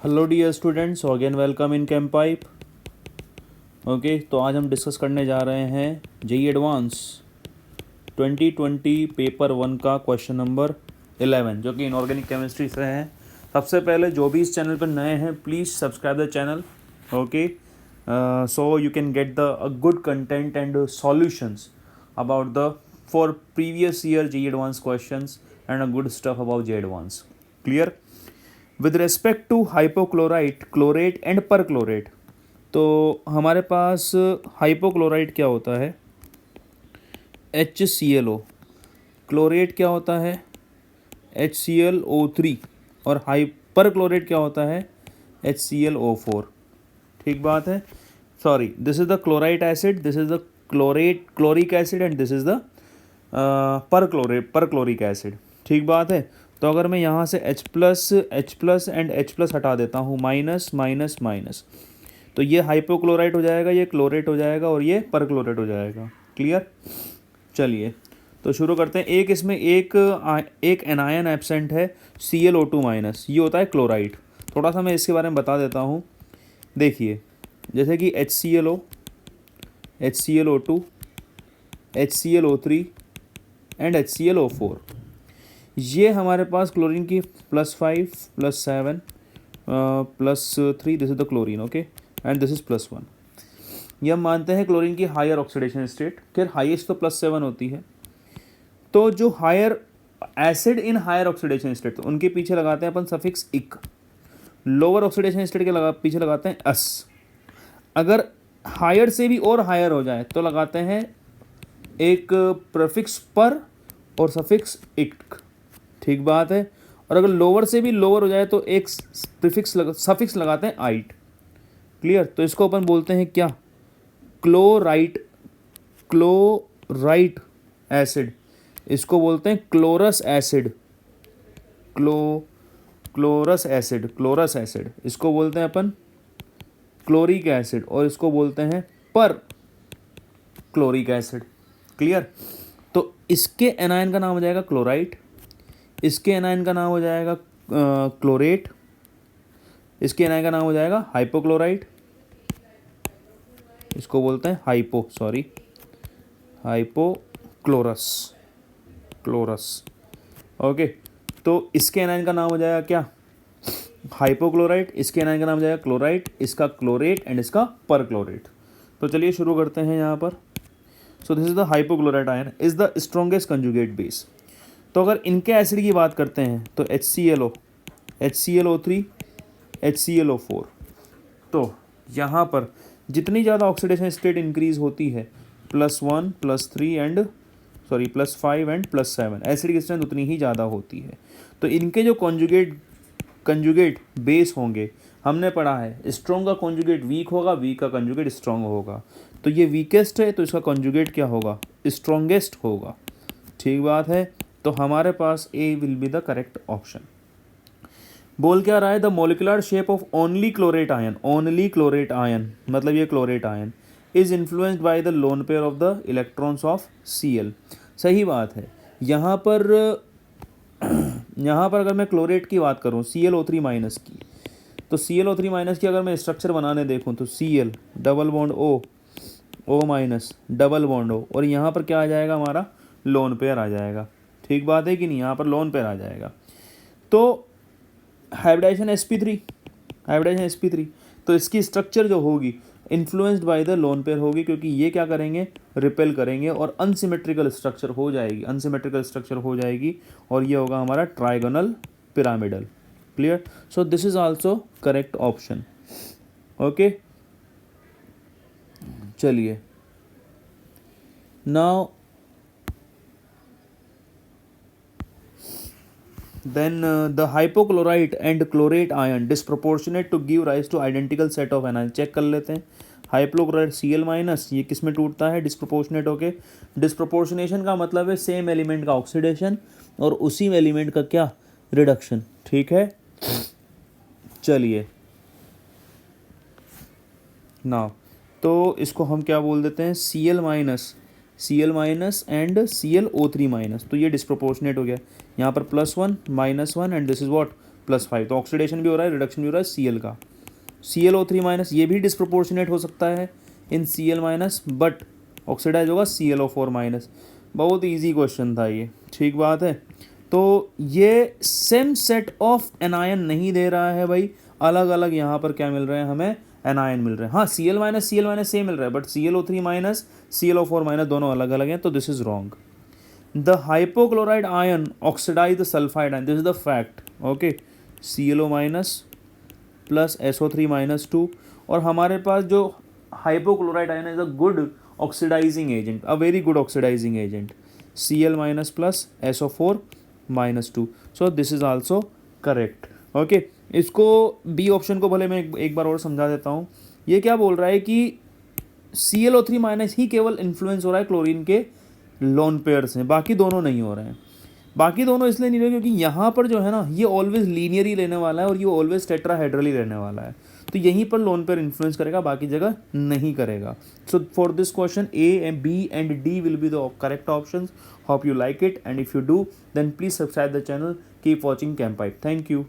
Hello dear students, again welcome in camp pipe. Okay, तो आज हम डिस्कस करने जा रहे हैं जेई एडवांस 2020 पेपर 1 का क्वेश्चन नंबर 11 जो कि इनऑर्गेनिक केमिस्ट्री से है। सबसे पहले जो भी इस चैनल पर नए हैं please subscribe the channel. Okay, so you can get the good content and solutions about the for previous year JEE advanced questions and a good stuff about JEE advanced. Clear? With respect to hypochlorite, chlorate and perchlorate, तो हमारे पास hypochlorite क्या होता है? HClO। Chlorate क्या होता है? HClO3। और हाइपरक्लोरेट क्या होता है? HClO4। ठीक बात है। Sorry, this is the chlorite acid, this is the chloric acid and this is the perchloric acid. ठीक बात है। तो अगर मैं यहाँ से H प्लस एंड H+ हटा देता हूँ, माइनस माइनस माइनस, तो ये हाइपोक्लोराइट हो जाएगा, ये क्लोरेट हो जाएगा और ये परक्लोरेट हो जाएगा। क्लियर? चलिए तो शुरू करते हैं। एक एनायन एब्सेंट है, Cl O2-, ये होता है क्लोराइड। थोड़ा सा मैं इसके बारे में बता देता हूँ। देखिए, जैसे कि HClO, HClO2, HClO3 and HClO4, ये हमारे पास क्लोरीन की +5 +7 +3, this is the chlorine. Okay, and this is +1। ये हम मानते हैं क्लोरीन की हायर ऑक्सीडेशन स्टेट। खैर हाईएस्ट तो +7 होती है। तो जो higher acid in higher oxidation state, तो उनके पीछे लगाते हैं अपन suffix ic. Lower oxidation state के पीछे लगाते हैं अस। अगर हायर से भी और हायर हो जाए तो लगाते हैं एक प्रीफिक्स पर और सफिक्स इक। ठीक बात है। और अगर लोअर से भी लोअर हो जाए तो एक सफिक्स लगाते हैं आइट। क्लियर? तो इसको अपन बोलते हैं क्या? Chlorite acid. इसको बोलते हैं क्लोरस एसिड। क्लोरस एसिड इसको बोलते हैं अपन क्लोरिक एसिड, और इसको बोलते हैं पर क्लोरिक एसिड। क्लियर? तो इसके एनायन का नाम हो जाएगा क्लोराइट, इसके एनायन का नाम हो जाएगा क्लोरेट, इसके एनायन का नाम हो जाएगा हाइपोक्लोराइट, इसको बोलते हैं हाइपोक्लोरस। ओके, तो इसके एनायन का नाम हो जाएगा क्या? हाइपोक्लोराइट। इसके एनायन का नाम हो जाएगा क्लोराइट, इसका क्लोरेट एंड इसका परक्लोरेट। तो चलिए शुरू करते हैं यहाँ पर। सो this is the hypochlorite ion is the strongest conjugate base. तो अगर इनके एसिड की बात करते हैं तो HClO, HClO3, HClO4। तो यहाँ पर जितनी ज़्यादा ऑक्सीडेशन स्टेट इंक्रीज होती है, +1 +5 एंड +7, एसिड की स्ट्रेंथ उतनी ही ज़्यादा होती है। तो इनके जो कंजुगेट बेस होंगे, हमने पढ़ा है स्ट्रॉन्ग का कंजुगेट वीक होगा, वीक का कंजुगेट स्ट्रॉन्ग होगा। तो ये वीकेस्ट है तो इसका कंजुगेट क्या होगा? स्ट्रॉन्गेस्ट होगा। ठीक बात है। तो हमारे पास A will be the correct option. बोल क्या रहा है? The molecular shape of only chlorate ion, मतलब ये chlorate ion is influenced by the lone pair of the electrons of Cl। सही बात है। यहाँ पर अगर मैं क्लोरेट की बात करूँ, Cl O3- की, तो Cl O3- की अगर मैं स्ट्रक्चर बनाने देखूँ तो Cl double bond O double bond O, और यहाँ पर क्या आ जाएगा? हमारा लोन पेयर आ जाएगा। ठीक बात है कि नहीं? यहाँ पर लोन पेयर आ जाएगा। तो हाइब्रिडाइजेशन sp3, तो इसकी स्ट्रक्चर जो होगी influenced by the lone pair होगी, क्योंकि ये क्या करेंगे? रिपेल करेंगे और अनसिमेट्रिकल स्ट्रक्चर हो जाएगी, और ये होगा हमारा trigonal pyramidal. Clear? So this is also correct option. Okay, चलिए now then the hypochlorite and chlorate ion disproportionate to give rise to identical set of anions। Check कर लेते हैं। हाइपोक्लोराइट Cl-, ये किस में टूटता है? डिस्प्रोपोर्शनेट होके। डिस्प्रोपोर्शनेशन का मतलब है सेम एलिमेंट का ऑक्सीडेशन और उसी एलिमेंट का क्या? रिडक्शन। ठीक है। चलिए नाउ, तो इसको हम क्या बोल देते हैं? Cl- एंड ClO3-, तो ये डिस्प्रोपोर्शनेट हो गया। यहाँ पर +1 -1 एंड दिस इज व्हाट? +5, तो ऑक्सीडेशन भी हो रहा है, रिडक्शन भी हो रहा है Cl का। ClO3 माइनस, ये भी डिस्प्रोपोर्शनेट हो सकता है इन Cl माइनस, बट ऑक्सीडाइज होगा ClO4 माइनस। बहुत इजी क्वेश्चन था ये, ठीक बात है। तो ये सेम सेट ऑफ एनायन नहीं दे रहा है भाई, अलग अलग यहाँ पर क्या मिल रहे हैं हमें, एनायन मिल रहे हैं। हाँ, Cl माइनस सेम मिल रहा है, but ClO3 minus ClO4 minus दोनों अलग अलग हैं, तो this is wrong. The hypochloride ion oxidize the sulphide ion, this is the fact. Okay, ClO minus plus SO3 minus 2, और हमारे पास जो hypochloride ion is a good oxidizing agent, a very good oxidizing agent, Cl minus plus SO4 minus 2, so this is also correct. Okay, इसको B option को भले मैं एक बार और समझा देता हूँ। ये क्या बोल रहा है कि ClO3 माइनस ही केवल इन्फ्लुएंस हो रहा है क्लोरीन के लोन पेयर से, बाकी दोनों नहीं हो रहे हैं। बाकी दोनों इसलिए नहीं रहे क्योंकि यहाँ पर जो है ना, ये ऑलवेज लीनियर ही रहने वाला है और ये ऑलवेज टेट्राहेड्रल ही रहने वाला है, तो यहीं पर लोन पेयर इन्फ्लुएंस करेगा, बाकी जगह नहीं करेगा। So for this question A, B and D will be the correct options. Hope you like it, and if you do, then please subscribe the channel. Keep watching Campite. Thank you.